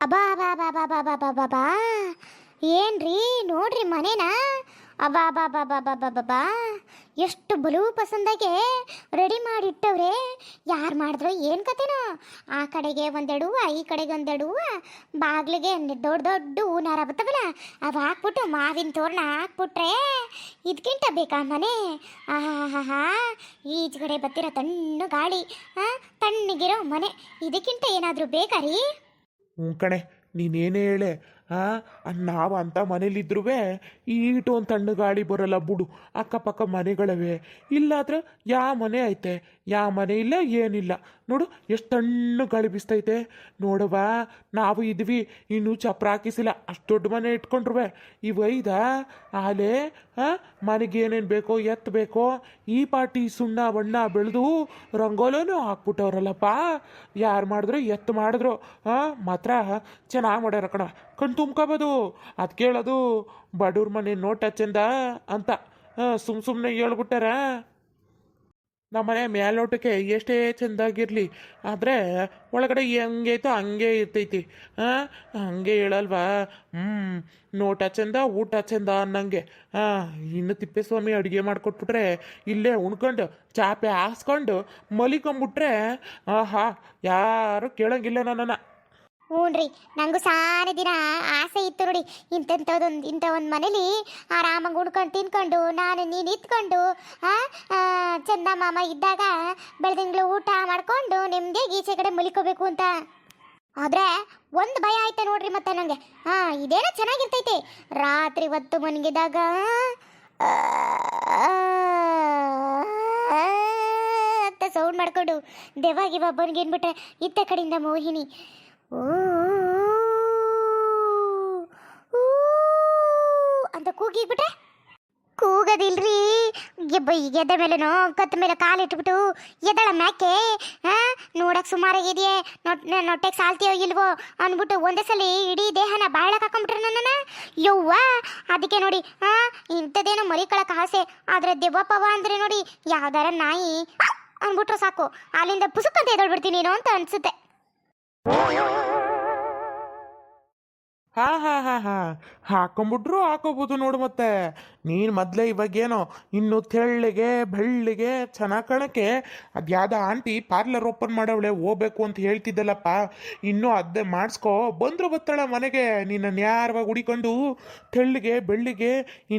ಅಬಾ ಬಾ ಬಾ ಬಾ ಬಾ ಬಾ ಬಾ ಬಾ ಬಾ ಏನ್ರಿ ನೋಡ್ರಿ ಮನೇನ. ಅಬಾ ಬಾ ಬಾ ಬಾ ಬಾ ಬಾ ಬಾ ಬಾ ಎಷ್ಟು ಬಲು ಪಸಂದಾಗೆ ರೆಡಿ ಮಾಡಿಟ್ಟವ್ರೆ. ಯಾರು ಮಾಡಿದ್ರು ಏನು ಕತೆನೋ. ಆ ಕಡೆಗೆ ಒಂದೆರಡು ಹೂವು, ಈ ಕಡೆಗೆ ಒಂದೆರಡು ಹೂವು, ಬಾಗಿಲಿಗೆ ದೊಡ್ಡ ದೊಡ್ಡ ಹೂನಾರ ಬರ್ತವಲ್ಲ ಅವು ಹಾಕ್ಬಿಟ್ಟು ಮಾವಿನ ತೋರಣ ಹಾಕ್ಬಿಟ್ರೆ ಇದಕ್ಕಿಂತ ಬೇಕಾ ಮನೆ. ಆಹಾ, ಈಚೆ ಕಡೆ ಬತ್ತಿರೋ ತಣ್ಣು ಗಾಳಿ, ತಣ್ಣಗಿರೋ ಮನೆ, ಇದಕ್ಕಿಂತ ಏನಾದರೂ ಬೇಕಾ ರೀ? ಹ್ಞೂ ಕಣೆ, ನೀನೇನೇ ಹೇಳೆ. ನಾವು ಅಂಥ ಮನೇಲಿದ್ರೂ ಈಟು ಒಂದು ತಣ್ಣು ಗಾಳಿ ಬರೋಲ್ಲ ಬಿಡು. ಅಕ್ಕಪಕ್ಕ ಮನೆಗಳವೆ, ಇಲ್ಲಾದ್ರೆ ಯಾವ ಮನೆ ಐತೆ? ಯಾವ ಮನೆ ಇಲ್ಲ, ಏನಿಲ್ಲ. ನೋಡು ಎಷ್ಟು ತಣ್ಣು ಗಾಳಿ ಬೀಸ್ತೈತೆ ನೋಡವ. ನಾವು ಇದ್ವಿ ಇನ್ನೂ ಚಪ್ರ ಹಾಕಿಸಿಲ್ಲ, ಅಷ್ಟು ದೊಡ್ಡ ಮನೆ ಇಟ್ಕೊಂಡ್ರುವೆ. ಇವೈದ ಆಲೆ ಮನೆಗೆ ಏನೇನು ಬೇಕೋ ಎತ್ತಬೇಕೋ ಈ ಪಾಟಿ ಸುಣ್ಣ ಬಣ್ಣ ಬೆಳೆದು ರಂಗೋಲೂ ಹಾಕ್ಬಿಟ್ಟವ್ರಲ್ಲಪ್ಪ. ಯಾರು ಮಾಡಿದ್ರು ಎತ್ತು ಮಾಡಿದ್ರು ಮಾತ್ರ ಚೆನ್ನಾಗಿ ಮಾಡ್ಯಾರ ಕಣ. ಕಣ್ ತುಂಬ್ಕೋಬೋದು. ಅದು ಕೇಳೋದು ಬಡವ್ರ ಮನೆ ನೋಟ ಚಂದ ಅಂತ ಸುಮ್ಮನೆ ಹೇಳ್ಬಿಟ್ಟಾರ. ನಮ್ಮನೆ ಮೇಲ್ನೋಟಕ್ಕೆ ಎಷ್ಟೇ ಚೆಂದಾಗಿರಲಿ, ಆದರೆ ಒಳಗಡೆ ಹೆಂಗೈತೋ ಹಂಗೆ ಇರ್ತೈತಿ. ಹಂಗೆ ಹೇಳಲ್ವಾ? ನೋಟ ಚಂದ ಊಟ ಚಂದ ಅನ್ನಂಗೆ. ಇನ್ನು ತಿಪ್ಪೇಸ್ವಾಮಿ ಅಡುಗೆ ಮಾಡಿಕೊಟ್ಬಿಟ್ರೆ ಇಲ್ಲೇ ಉಣ್ಕೊಂಡು ಚಾಪೆ ಹಾಸ್ಕೊಂಡು ಮಲಿಕೊಂಬಿಟ್ರೆ ಆಹಾ, ಯಾರು ಕೇಳಂಗಿಲ್ಲ ನನ್ನನ್ನು. ಹ್ಞೂ ರೀ, ನನಗೂ ಸಾರಿ ದಿನ ಆಸೆ ಇತ್ತು ನೋಡಿ. ಇಂಥ ಒಂದು ಮನೇಲಿ ಆರಾಮಾಗಿ ಉಣ್ಕೊಂಡು ತಿನ್ಕೊಂಡು ನೀನು ಇತ್ಕೊಂಡು ಚಂದ ಮಾಮ ಇದ್ದಾಗ ಬೆಳೆದಿಂಗ್ಳು ಊಟ ಮಾಡ್ಕೊಂಡು ನೆಮ್ಮದಿಯಾಗಿ ಈಚೆ ಕಡೆ ಮಲಿಕೋಬೇಕು ಅಂತ. ಆದರೆ ಒಂದು ಭಯ ಆಯ್ತಾ ನೋಡ್ರಿ ಮತ್ತೆ ನನಗೆ. ಇದೇನೋ ಚೆನ್ನಾಗಿರ್ತೈತೆ, ರಾತ್ರಿ ಹೊತ್ತು ಮನಗಿದಾಗ ಅಂತ ಸೌಂಡ್ ಮಾಡ್ಕೊಂಡು ದೆವ್ವಾಗಿವ ಬನ್ಗೇನ್ಬಿಟ್ರೆ ಇತ್ತ ಕಡೆಯಿಂದ ಮೋಹಿನಿ ಅಂತ ಕೂಗಿಬಿಟ್ರೆ ಕೂಗದಿಲ್ರಿ. ಎದ್ದ ಮೇಲೆನೋ ಕತ್ತ ಮೇಲೆ ಕಾಲಿಟ್ಬಿಟ್ಟು ಎದಳ ಮ್ಯಾಕೆ ನೋಡಕ್ ಸುಮಾರಾಗಿದೆಯೇ, ನೊಟ್ಟೆಗೆ ಸಾಲ್ತೀಯೋ ಇಲ್ವೋ ಅಂದ್ಬಿಟ್ಟು ಒಂದೇ ಸಲ ಇಡೀ ದೇಹನ ಬಾಳಕ್ಕೆ ಹಾಕೊಂಡ್ಬಿಟ್ರೆ ನನ್ನನ್ನು. ಯವ್ವ, ಅದಕ್ಕೆ ನೋಡಿ ಇಂಥದ್ದೇನೋ ಮರಿಕೊಳಕ್ಕೆ ಆಸೆ. ಆದರೆ ದೆವ್ವಪ್ಪವ ಅಂದರೆ ನೋಡಿ ಯಾವ್ದಾರ ನಾಯಿ ಅಂದ್ಬಿಟ್ರೆ ಸಾಕು, ಅಲ್ಲಿಂದ ಪುಸುಕಂತ ಎದೊಳ್ಬಿಡ್ತೀನಿ ನೀನು ಅಂತ ಅನ್ಸುತ್ತೆ. ಹಾಕೊಂಬಿಟ್ರು ಹಾಕೋಬೋದು ನೋಡು. ಮತ್ತೆ ನೀನು ಮೊದಲೇ ಇವಾಗೇನೋ ಇನ್ನು ತೆಳ್ಳಿಗೆ ಬೆಳ್ಳಿಗೆ ಚೆನ್ನಾಗಿ ಕಾಣಕ್ಕೆ ಅದ್ಯಾವುದೋ ಆಂಟಿ ಪಾರ್ಲರ್ ಓಪನ್ ಮಾಡವಳೆ ಹೋಗ್ಬೇಕು ಅಂತ ಹೇಳ್ತಿದ್ದಲ್ಲಪ್ಪ. ಇನ್ನೂ ಅದೇ ಮಾಡಿಸ್ಕೊ, ಬಂದರು ಬತ್ತಾಳ ಮನೆಗೆ. ನಿನ್ನ ನ್ಯಾರವಾಗಿ ಹುಡಿಕೊಂಡು ತೆಳ್ಳಿಗೆ ಬೆಳ್ಳಿಗೆ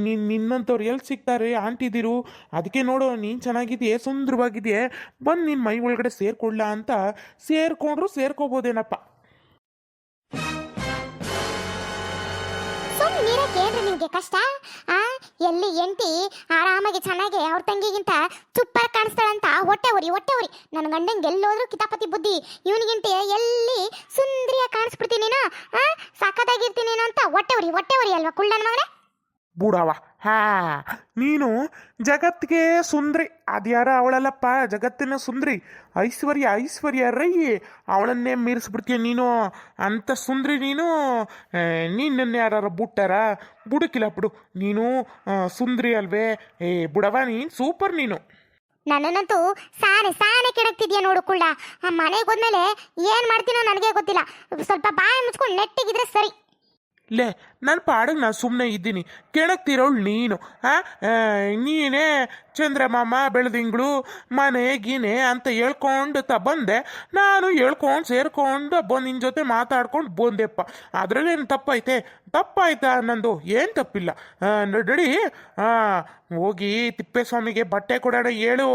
ನಿನ್ನಂಥವ್ರು ಎಲ್ಲಿ ಸಿಗ್ತಾರೆ ಆಂಟಿದಿರು. ಅದಕ್ಕೆ ನೋಡು, ನೀನು ಚೆನ್ನಾಗಿದೆಯೇ, ಸುಂದರವಾಗಿದೆಯೇ, ಬಂದು ನಿನ್ನ ಮೈ ಒಳಗಡೆ ಸೇರ್ಕೊಳ್ಳ ಅಂತ ಸೇರ್ಕೊಂಡ್ರು ಸೇರ್ಕೋಬೋದೇನಪ್ಪ. ಏನ್ರಿ ನಿಮ್ಗೆ ಕಷ್ಟ? ಎಲ್ಲಿ ಎಂಟಿ ಆರಾಮಾಗಿ ಚೆನ್ನಾಗಿ ಅವ್ರ ತಂಗಿಗಿಂತ ಸೂಪರ್ ಕಾಣಿಸ್ತಾಳಂತ ಹೊಟ್ಟೆ ಉರಿ ನನ್ನ ಗಂಡಂಗೆ ಎಲ್ಲೋದ್ರೂ ಕಿತಾಪತಿ ಬುದ್ಧಿ. ಇವನಿಗಿಂತ ಎಲ್ಲಿ ಸುಂದರಿಯಾಗಿ ಕಾಣಿಸ್ಬಿಡ್ತೀನಿ ನೀನು, ಸಾಕದಾಗಿರ್ತೀನಿ ನೀನು ಅಂತ ಹೊಟ್ಟೆ ಉರಿ ಅಲ್ವಾ ಕುಳ್ಳನ ಮಗನೇ? ಬೂಡವ, ನೀನು ಜಗತ್ತಿಗೆ ಸುಂದ್ರಿ. ಅದ್ಯಾರ ಅವಳಲ್ಲಪ್ಪ ಜಗತ್ತಿನ ಸುಂದ್ರಿ, ಐಶ್ವರ್ಯ ರೈ. ಅವಳನ್ನೇ ಮೀರಿಸ್ಬಿಡ್ತೀಯ ನೀನು. ಅಂತ ಸುಂದ್ರಿ ನೀನು. ನಿನ್ನನ್ನು ಯಾರು ಬುಟ್ಟಾರ? ಬುಡಕಿಲ್ಲ ಬಿಡು, ನೀನು ಸುಂದ್ರಿ ಅಲ್ವೇ? ಬುಡವ, ನೀನು ಸೂಪರ್ ನೀನು. ನನ್ನನ್ನಂತೂ ಸಾನೆ ಕೆಡಕ್ತಿದ್ಯಾ ನೋಡು ಕುಳ್ಳ. ಮನೆಗೆ ಹೋದ್ಮೇಲೆ ಏನು ಮಾಡ್ತೀನೋ ನನಗೆ ಗೊತ್ತಿಲ್ಲ. ಸ್ವಲ್ಪ ಬಾಯಿ ಮುಚ್ಕೊಂಡು ನೆಟ್ಟಿಗಿದ್ರೆ ಸರಿ. ಲೇ, ನನ್ನ ಪಾಡಿಗೆ ನಾನು ಸುಮ್ಮನೆ ಇದ್ದೀನಿ, ಕೆಣಕ್ತಿರೋಳು ನೀನು. ನೀನೇ ಚಂದ್ರಮಾಮ ಬೆಳೆದಿಂಗಳು ಮನೆ ಗೀನೆ ಅಂತ ಹೇಳ್ಕೊಂಡು ಬಂದೆ. ನಾನು ಹೇಳ್ಕೊಂಡು ಸೇರ್ಕೊಂಡು ನಿನ್ನ ಜೊತೆ ಮಾತಾಡ್ಕೊಂಡು ಬಂದೆಪ್ಪ. ಅದರಲ್ಲೇನು ತಪ್ಪಾಯ್ತಾ ನಂದು? ಏನು ತಪ್ಪಿಲ್ಲ. ನಡಿ, ಹೋಗಿ ತಿಪ್ಪೇಸ್ವಾಮಿಗೆ ಬಟ್ಟೆ ಕೊಡೋಣ ಹೇಳು.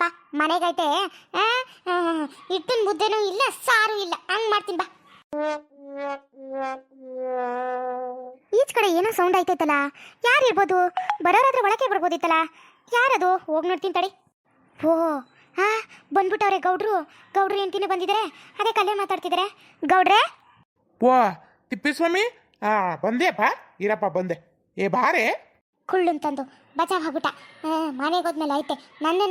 ಬಾ ಮನೆಗೈತೆ ಹಿಟ್ಟಿನ ಮುದ್ದೆನೂ ಇಲ್ಲ, ಸಾರು ಇಲ್ಲ, ಹಂಗೆ ಮಾಡ್ತೀನಿ ಬಾ. ಈಚ ಕಡೆ ಏನೋ ಸೌಂಡ್ ಆಯ್ತೈತಲ್ಲ, ಯಾರು ಇರ್ಬೋದು? ಬರೋರಾದ್ರೆ ಒಳಗೆ ಬರ್ಬೋದಿತ್ತಲ್ಲ. ಯಾರದು? ಹೋಗಿ ನೋಡ್ತೀನಿ ತಡಿ. ಓ ಬಂದ್ಬಿಟ್ಟವ್ರೆ ಗೌಡ್ರು ಹೆಂಡ್ತಿನೂ ಬಂದಿದ್ದಾರೆ. ಅದೇ ಕಲ್ಯಾಣ ಮಾತಾಡ್ತಿದ್ದಾರೆ. ಗೌಡ್ರೆ, ವಾ ತಿಪ್ಪೇಸ್ವಾಮಿ, ಬಂದೆಪ್ಪ, ಇರಪ್ಪ ಬಂದೆ. ಬಾರೆ ಕುಳ್ಳುಂತಂದು ಬಚಾವ್ ಆಗ್ಬಿಟ್ಟ. ಮನೆಗೆ ಹೋದ್ಮೇಲೆ ಐತೆ ನನ್ನೇ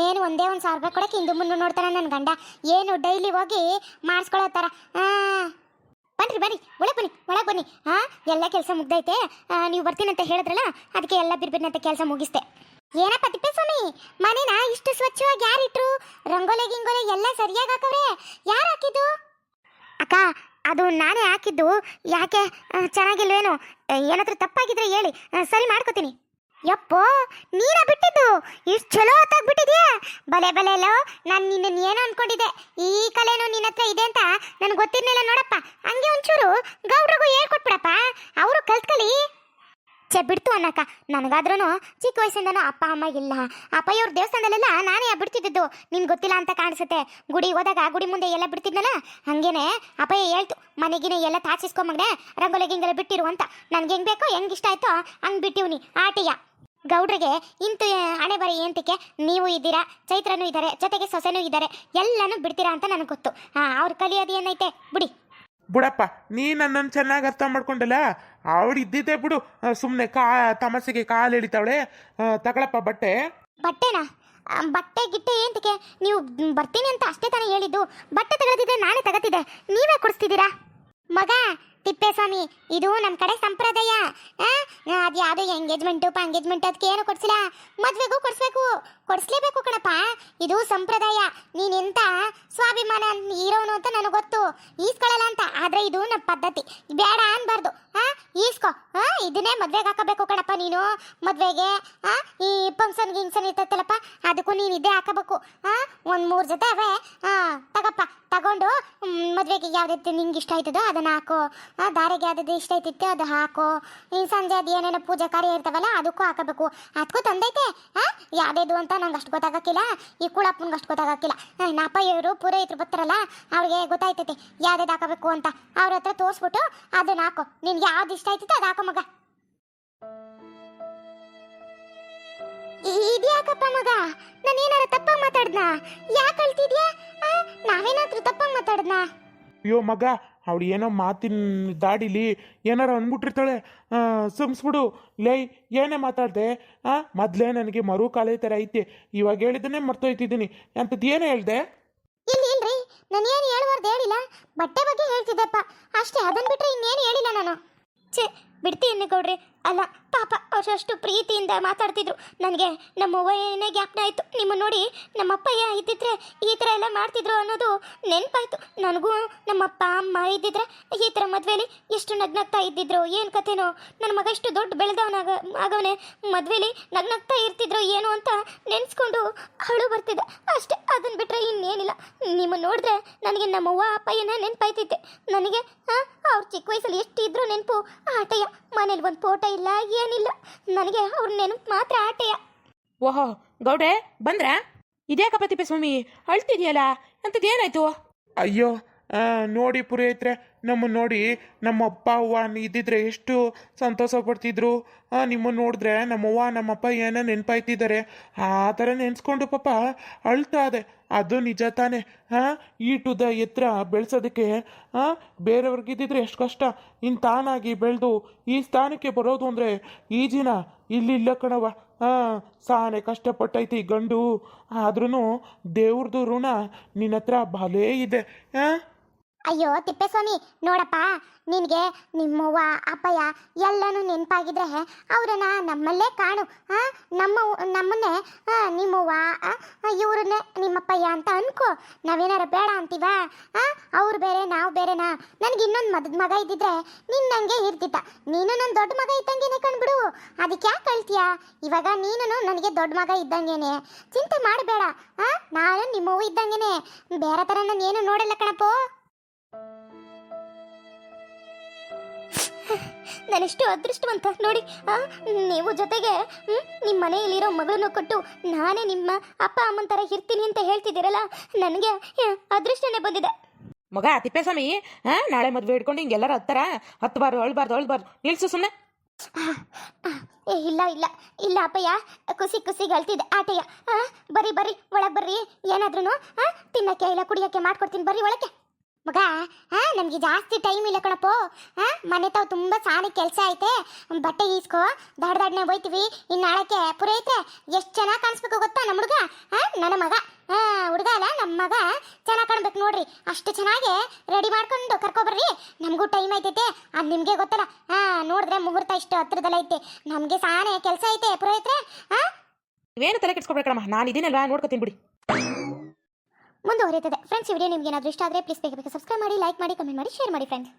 ಏನು ಒಂದೇ ಒಂದು 1000 ರೂಪಾಯಿ ಕೊಡಕ್ಕೆ ಹಿಂದೆ ಮುಂದೆ ನೋಡ್ತಾರ ನನ್ನ ಗಂಡ. ಏನು ಡೈಲಿ ಹೋಗಿ ಮಾಡಿಸ್ಕೊಳ್ಳೋ ಥರ. ಬನ್ರಿ ಒಳಗೆ ಬನ್ನಿ. ಎಲ್ಲ ಕೆಲಸ ಮುಗ್ದೈತೆ. ನೀವು ಬರ್ತೀನಂತ ಹೇಳಿದ್ರಲ್ಲ, ಅದಕ್ಕೆ ಎಲ್ಲ ಬಿರ್ಬಿರ್ನಂತ ಕೆಲಸ ಮುಗಿಸ್ತೆ. ಏನಪ್ಪ ತಿಪ್ಪೇಸ್ವಾಮಿ, ಮನೇನ ಇಷ್ಟು ಸ್ವಚ್ಛವಾಗಿ ಯಾರಿಟ್ರು? ರಂಗೋಲೆ ಗಿಂಗೋಲೆ ಎಲ್ಲ ಸರಿಯಾಗಿ ಹಾಕವ್ರೆ, ಯಾರು ಹಾಕಿದ್ದು? ಅಕ್ಕ ಅದು ನಾನೇ ಹಾಕಿದ್ದು. ಯಾಕೆ ಚೆನ್ನಾಗಿಲ್ವೇನು? ಏನಾದ್ರೂ ತಪ್ಪಾಗಿದ್ರೆ ಹೇಳಿ, ಸರಿ ಮಾಡ್ಕೋತೀನಿ. ಯಪ್ಪೋ, ನೀನ ಬಿಟ್ಟಿದ್ದು? ಇಷ್ಟು ಚಲೋ ಹೊತ್ತಾಗಿ ಬಿಟ್ಟಿದ್ಯಾ? ಬಲೆ ಬಲೆ ಅಲ್ಲೋ, ನಾನು ನಿನ್ನನ್ನು ಏನೋ ಅನ್ಕೊಂಡಿದ್ದೆ. ಈ ಕಲೆನೂ ನಿನ್ನ ಹತ್ರ ಇದೆ ಅಂತ ನನಗೆ ಗೊತ್ತಿರ್ಲಿಲ್ಲ ನೋಡಪ್ಪ. ಹಂಗೆ ಒಂಚೂರು ಗೌಡ್ರಿಗೂ ಹೇಳ್ಕೊಟ್ಬಿಡಪ್ಪ, ಅವರು ಕಲ್ತ್ಕಲಿ. ಬಿಡ್ತು ಅನ್ನಕ್ಕ. ನನಗಾದ್ರೂ ಚಿಕ್ಕ ವಯಸ್ಸಿಂದನೂ ಅಪ್ಪ ಅಮ್ಮ ಇಲ್ಲ. ಅಪ್ಪ ಇವ್ರ ದೇವಸ್ಥಾನದಲ್ಲೆಲ್ಲ ನಾನೇ ಬಿಡ್ತಿದ್ದು, ನಿನ್ಗೆ ಗೊತ್ತಿಲ್ಲ ಅಂತ ಕಾಣಿಸುತ್ತೆ. ಗುಡಿ ಹೋದಾಗ ಗುಡಿ ಮುಂದೆ ಎಲ್ಲ ಬಿಡ್ತಿದ್ನಲ್ಲ, ಹಂಗೇನೆ ಅಪ್ಪಯ್ಯ ಹೇಳ್ತು, ಮನೆಗಿನ ಎಲ್ಲ ತಾಚಿಸ್ಕೊಂಬಂಡೆ ರಂಗೋಲಿ ಗಿಂಗೆಲ್ಲ ಬಿಟ್ಟಿರು ಅಂತ. ನನ್ಗೆ ಹೆಂಗೆ ಬೇಕೋ ಹೆಂಗೆ ಇಷ್ಟ ಆಯ್ತೋ ಹಂಗೆ ಬಿಟ್ಟಿವ್ನಿ ಆಟಿಯ. ಗೌಡ್ರಿಗೆ ಇಂತು ಹಣೆ ಬರೀ ಏಂತಕ್ಕೆ ನೀವು ಇದ್ದೀರಾ, ಚೈತ್ರನೂ ಇದ್ದಾರೆ, ಜೊತೆಗೆ ಸೊಸೆನೂ ಇದ್ದಾರೆ, ಎಲ್ಲನೂ ಬಿಡ್ತೀರಾ ಅಂತ ನನಗೆ ಗೊತ್ತು. ಅವ್ರು ಕಲಿಯೋದು ಏನೈತೆ ಬಿಡಿ. ಬಿಡಪ್ಪ, ನೀ ನನ್ನನ್ನು ಚೆನ್ನಾಗಿ ಅರ್ಥ ಮಾಡ್ಕೊಂಡಲ್ಲ. ಅವಳು ಇದ್ದಿದ್ದೆ ಬಿಡು, ಸುಮ್ಮನೆ ತಮಸೆಗೆ ಕಾಲು ಎಳಿತಾವಳೆ. ತಗೊಳಪ್ಪ ಬಟ್ಟೆ. ಬಟ್ಟೆನಾ? ಬಟ್ಟೆ ಗಿಟ್ಟೆ ಏಂತಕ್ಕೆ? ನೀವು ಬರ್ತೀನಿ ಅಂತ ಅಷ್ಟೇ ತಾನೇ ಹೇಳಿದ್ದು. ಬಟ್ಟೆ ತಗೊಳ್ತಿದ್ದೆ ನಾನೇ ತಗೋತಿದ್ದೆ, ನೀವೇ ಕೊಡಿಸ್ತಿದ್ದೀರಾ? ಮಗ ತಿಪ್ಪೇಸ್ವಾಮಿ, ಇದು ನಮ್ಮ ಕಡೆ ಸಂಪ್ರದಾಯ. ಅದು ಯಾವುದೋ ಎಂಗೇಜ್ಮೆಂಟ್ ಅದಕ್ಕೆ ಏನು ಕೊಡಿಸಿಲ್ಲ, ಮದುವೆಗೂ ಕೊಡಿಸ್ಲೇಬೇಕು ಕಣಪ್ಪ. ಇದು ಸಂಪ್ರದಾಯ. ನೀನೆಂತ ಸ್ವಾಭಿಮಾನ ಇರೋನು ಅಂತ ನನಗೆ ಗೊತ್ತು, ಈಸ್ಕೊಳ್ಳಲ್ಲ ಅಂತ. ಆದರೆ ಇದು ನಮ್ಮ ಪದ್ಧತಿ, ಬೇಡ ಅನ್ಬಾರ್ದು. ಈಸ್ಕೊ. ಇದನ್ನೇ ಮದ್ವೆಗೆ ಹಾಕಬೇಕು ಕಣಪ್ಪ ನೀನು. ಮದ್ವೆಗೆ ಈ ಗಿಂಗ್ಸನ್ ಇರ್ತೈತಲ್ಲಪ್ಪ, ಅದಕ್ಕೂ ನೀನು ಇದೇ ಹಾಕಬೇಕು. ಒಂದು 3 ಜೊತೆ ಅವೇ ತಗಪ್ಪ. ತಗೊಂಡು ಮದ್ವೆಗೆ ಯಾವ್ದೈತೆ ನಿಂಗೆ ಇಷ್ಟ ಆಯ್ತದೋ ಅದನ್ನ ಹಾಕೋ. ದಾರಿಗೆ ಯಾವ್ದು ಇಷ್ಟ ಆಯ್ತಿತ್ತು ಅದು ಹಾಕೋ. ಇನ್ನು ಸಂಜೆ ಅದು ಏನೇನೋ ಪೂಜೆ ಕಾರ್ಯ ಇರ್ತಾವಲ್ಲ ಅದಕ್ಕೂ ಹಾಕಬೇಕು. ಅದಕ್ಕೂ ತಂದೈತೆ. ಯಾವ್ದು ಅಂತ ನಂಗೆ ಅಷ್ಟು ಗೊತ್ತಾಗಕ್ಕಿಲ್ಲ, ಈ ಕುಳಪ್ಪನಿಗೆ ಅಷ್ಟು ಗೊತ್ತಾಗಕ್ಕಿಲ್ಲ. ನಪ್ಪ ಇವರು ಪೂರೈತರು ಬರ್ತಾರಲ್ಲ, ಅವ್ರಿಗೆ ಗೊತ್ತಾಯ್ತೈತೆ ಯಾವ್ದು ಹಾಕಬೇಕು ಅಂತ. ಅವ್ರ ಹತ್ರ ತೋರಿಸ್ಬಿಟ್ಟು ಅದನ್ನ ಹಾಕೋ. ನಿನ್ಗೆ ಯಾವ್ದು ಇಷ್ಟ ಆಯ್ತಿತ್ತು ಅದು ಹಾಕೋ ಮಗ. ಇದ್ಯಾಕಪ್ಪ ಮಗ, ನಾನು ಏನಾರ ತಪ್ಪಾಗಿ ಮಾತಾಡ್ದಾ? ಯಾಕೆ ಅಳ್ತಿದ್ಯಾ? ನಾವೇನಾದ್ರೂ ತಪ್ಪಾಗಿ ಮಾತಾಡ್ದಾ? ಅಯ್ಯೋ ಮಗ, ಅವಳು ಏನೋ ಮಾತಿನ ದಾಡಿಲಿ ಏನಾರು ಅಂದ್ಬಿಟ್ಟಿರ್ತಾಳೆ. ಸುಮ್ಸ್ಬಿಡು. ಲೈ, ಏನೇ ಮಾತಾಡ್ದೆ? ಮೊದಲೇ ನನಗೆ ಮರು ಕಾಲೇ ಥರ ಐತೆ. ಇವಾಗ ಹೇಳಿದ್ದನ್ನೇ ಮರ್ತೋಯ್ತಿದ್ದೀನಿ. ಅಂಥದ್ದು ಏನೇ ಹೇಳ್ದೆ? ಇಲ್ರಿ, ನಾನು ಏನು ಹೇಳುವಾರ್ದು ಹೇಳಿಲ್ಲ. ಬಟ್ಟೆ ಬಗ್ಗೆ ಹೇಳ್ತಿದ್ದೆಪ್ಪ ಅಷ್ಟೇ, ಅದನ್ನು ಬಿಟ್ಟರೆ ಇನ್ನೇನು ಹೇಳಿಲ್ಲ ನಾನು. ಬಿಡ್ತೀನಿ ಗೌಡ್ರಿ. ಅಲ್ಲ ಪಾಪ, ಅವ್ರು ಅಷ್ಟು ಪ್ರೀತಿಯಿಂದ ಮಾತಾಡ್ತಿದ್ರು. ನನಗೆ ನಮ್ಮವ್ವ ಏನೇ ಜ್ಞಾಪನ ಆಯಿತು. ನಿಮ್ಮ ನೋಡಿ ನಮ್ಮಪ್ಪಯ್ಯ ಇದ್ದಿದ್ರೆ ಈ ಥರ ಎಲ್ಲ ಮಾಡ್ತಿದ್ರು ಅನ್ನೋದು ನೆನಪಾಯ್ತು. ನನಗೂ ನಮ್ಮಪ್ಪ ಅಮ್ಮ ಇದ್ದಿದ್ರೆ ಈ ಥರ ಮದುವೆಲಿ ಎಷ್ಟು ನಗ್ನಗ್ತಾ ಇದ್ದಿದ್ರು, ಏನು ಕಥೆನೋ. ನನ್ನ ಮಗ ಇಷ್ಟು ದೊಡ್ಡ ಆಗವನೇ ಮದುವೆಲಿ ನಗ್ನಗ್ತಾ ಇರ್ತಿದ್ರು ಏನು ಅಂತ ನೆನೆಸ್ಕೊಂಡು ಅಳು ಬರ್ತಿದ್ದೆ ಅಷ್ಟೇ. ಅದನ್ನು ಬಿಟ್ಟರೆ ಇನ್ನೇನಿಲ್ಲ. ನಿಮ್ಮ ನೋಡಿದ್ರೆ ನನಗೆ ನಮ್ಮವ್ವ ಅಪ್ಪಯ್ಯನ ನೆನಪಾಯ್ತೈತೆ. ನನಗೆ ಅವ್ರು ಚಿಕ್ಕ ವಯಸ್ಸಲ್ಲಿ ಎಷ್ಟು ಇದ್ರು ನೆನಪು ಆಟಯ್ಯ. ಮನೇಲಿ ಒಂದು ಫೋಟೋ ಇಲ್ಲ, ಏನಿಲ್ಲ. ನನಗೆ ಅವ್ರ ನೆನಪು ಮಾತ್ರ ಆಟೆಯ. ಓಹೋ ಗೌಡೆ ಬಂದ್ರಾ? ಇದ್ಯಾಕಪ್ಪ ತಿಪ್ಪೇಸ್ವಾಮಿ ಅಳ್ತಿದ್ಯಲ್ಲ, ಅಂಥದ್ದು ಏನಾಯ್ತು? ಅಯ್ಯೋ, ನೋಡಿ ಪುರೋಹಿತ್ರೆ, ನಮ್ಮನ್ನು ನೋಡಿ ನಮ್ಮ ಅಪ್ಪ ಅವ್ವ ಇದ್ದಿದ್ರೆ ಎಷ್ಟು ಸಂತೋಷ ಪಡ್ತಿದ್ರು. ನಿಮ್ಮನ್ನು ನೋಡಿದ್ರೆ ನಮ್ಮವ್ವ ನಮ್ಮಪ್ಪ ಏನೋ ನೆನಪಾಯ್ತಿದ್ದಾರೆ. ಆ ಥರ ನೆನೆಸ್ಕೊಂಡು ಪಾಪ ಅಳ್ತಾ ಇದೆ. ಅದು ನಿಜ ತಾನೆ. ಈಟುದ ಎತ್ತರ ಬೆಳೆಸೋದಕ್ಕೆ ಬೇರೆಯವ್ರಿಗಿದ್ದಿದ್ರೆ ಎಷ್ಟು ಕಷ್ಟ. ಇನ್ನು ತಾನಾಗಿ ಬೆಳೆದು ಈ ಸ್ಥಾನಕ್ಕೆ ಬರೋದು ಅಂದರೆ ಈಜಿನ ಇಲ್ಲಿಲ್ಲ ಕಣವ. ಸಾನೆ ಕಷ್ಟಪಟ್ಟೈತಿ ಗಂಡು. ಆದ್ರೂ ದೇವ್ರದ್ದು ಋಣ ನಿನ್ನ ಹತ್ರ ಭಲೇ ಇದೆ. ಅಯ್ಯೋ ತಿಪ್ಪೇಸ್ವಾಮಿ, ನೋಡಪ್ಪ, ನಿನಗೆ ನಿಮ್ಮವ್ವ ಅಪ್ಪಯ್ಯ ಎಲ್ಲನೂ ನೆನಪಾಗಿದ್ರೆ ಅವರನ್ನ ನಮ್ಮಲ್ಲೇ ಕಾಣು. ನಮ್ಮನ್ನೇ ನಿಮ್ಮವ್ವ ಇವ್ರನ್ನೇ ನಿಮ್ಮಪ್ಪಯ್ಯ ಅಂತ ಅನ್ಕೋ. ನಾವೇನಾರ ಬೇಡ ಅಂತೀವ? ಅವ್ರು ಬೇರೆ ನಾವು ಬೇರೆನಾ? ನನಗೆ ಇನ್ನೊಂದು ಮಗ ಇದ್ದಿದ್ರೆ ನಿನ್ನಂಗೆ ಇರ್ತಿದ್ದ. ನೀನು ನನ್ನ ದೊಡ್ಡ ಮಗ ಇದ್ದಂಗೆನೆ ಕಂಡ್ಬಿಡು. ಅದಕ್ಕೆ ಯಾಕೆ ಕಳ್ತೀಯ? ಇವಾಗ ನೀನು ನನಗೆ ದೊಡ್ಡ ಮಗ ಇದ್ದಂಗೆನೆ. ಚಿಂತೆ ಮಾಡಬೇಡ. ನಾನು ನಿಮ್ಮವ್ವ ಇದ್ದಂಗೆನೆ, ಬೇರೆ ಥರ ನಾನು ಏನು ನೋಡಲ್ಲ ಕಣಪ್ಪೋ. ನಾನೆಷ್ಟು ಅದೃಷ್ಟವಂತ ನೋಡಿ. ನೀವು ಜೊತೆಗೆ ನಿಮ್ಮ ಮನೆಯಲ್ಲಿರೋ ಮಗಳನ್ನು ಕೊಟ್ಟು ನಾನೇ ನಿಮ್ಮ ಅಪ್ಪ ಅಮ್ಮನ ಥರ ಇರ್ತೀನಿ ಅಂತ ಹೇಳ್ತಿದ್ದೀರಲ್ಲ, ನನಗೆ ಅದೃಷ್ಟನೇ ಬಂದಿದೆ. ಮಗ ತಿಪ್ಪೇಸ್ವಾಮಿ, ನಾಳೆ ಮದುವೆ ಇಟ್ಕೊಂಡು ಹಿಂಗೆಲ್ಲರೂ ಹತ್ತಬಾರ್ದು, ಅಳ್ಬಾರ್ದು. ನಿಲ್ಸು ಸುಮ್ಮನೆ. ಇಲ್ಲ ಇಲ್ಲ ಇಲ್ಲ ಅಪ್ಪಯ್ಯ, ಖುಷಿಗೆ ಅಳ್ತಿದ್ದೆ ಆಟಯ್ಯ. ಬರ್ರಿ ಒಳಗೆ ಬರ್ರಿ. ಏನಾದ್ರೂ ತಿನ್ನಕ್ಕೆ ಇಲ್ಲ ಕುಡಿಯೋಕ್ಕೆ ಮಾಡ್ಕೊಡ್ತೀನಿ, ಬರ್ರಿ ಒಳಗೆ. ಮಗ, ನಮಗೆ ಜಾಸ್ತಿ ಟೈಮ್ ಇಲ್ಲ ಕಣಪ್ಪೋ. ಮನೆ ತಾವು ತುಂಬ ಸಾರಿ ಕೆಲಸ ಐತೆ. ಬಟ್ಟೆ ಈಸ್ಕೋ, ದಡ್ಡನೆ ಹೋಯ್ತೀವಿ. ಇನ್ನು ನಾಳಕ್ಕೆ ಪುರೈತೆ ಎಷ್ಟು ಚೆನ್ನಾಗಿ ಕಾಣಿಸ್ಬೇಕು ಗೊತ್ತಾ ನಮ್ಮ ಹುಡುಗ? ನನ್ನ ಮಗ ಹುಡುಗ ಅಲ್ಲ, ನಮ್ಮ ಮಗ ಚೆನ್ನಾಗಿ ಕಾಣ್ಬೇಕು ನೋಡ್ರಿ. ಅಷ್ಟು ಚೆನ್ನಾಗಿ ರೆಡಿ ಮಾಡ್ಕೊಂಡು ಕರ್ಕೊಬರ್ರಿ. ನಮಗೂ ಟೈಮ್ ಐತೈತೆ, ಅದು ನಿಮಗೆ ಗೊತ್ತಲ್ಲ. ನೋಡಿದ್ರೆ ಮುಹೂರ್ತ ಇಷ್ಟು ಹತ್ರದಲ್ಲ ಐತೆ. ನಮಗೆ ಸಾನೆ ಕೆಲಸ ಐತೆ ಪುರೋಹಿತ್ರೆ. ನೀವೇನು ತಲೆ ಕೆಡ್ಸ್ಕೊಬೇಕಮ್ಮ, ನಾನು ಇದೀನಲ್ವಾ, ನೋಡ್ಕೊತೀನಿ ಬಿಡಿ. ಮುಂದುವರಿಯುತ್ತದೆ. ಫ್ರೆಂಡ್ಸ್ ಈ ವಿಡಿಯೋ ನಿಮ್ಗೆ ಏನಾದರೂ ಇಷ್ಟ ಆದರೆ ಪ್ಲೀಸ್ ಬೇಗ ಸಬ್ಸ್ಕ್ರೈಬ್ ಮಾಡಿ, ಲೈಕ್ ಮಾಡಿ, ಕಮೆಂಟ್ ಮಾಡಿ, ಶೇರ್ ಮಾಡಿ ಫ್ರೆಂಡ್ಸ್.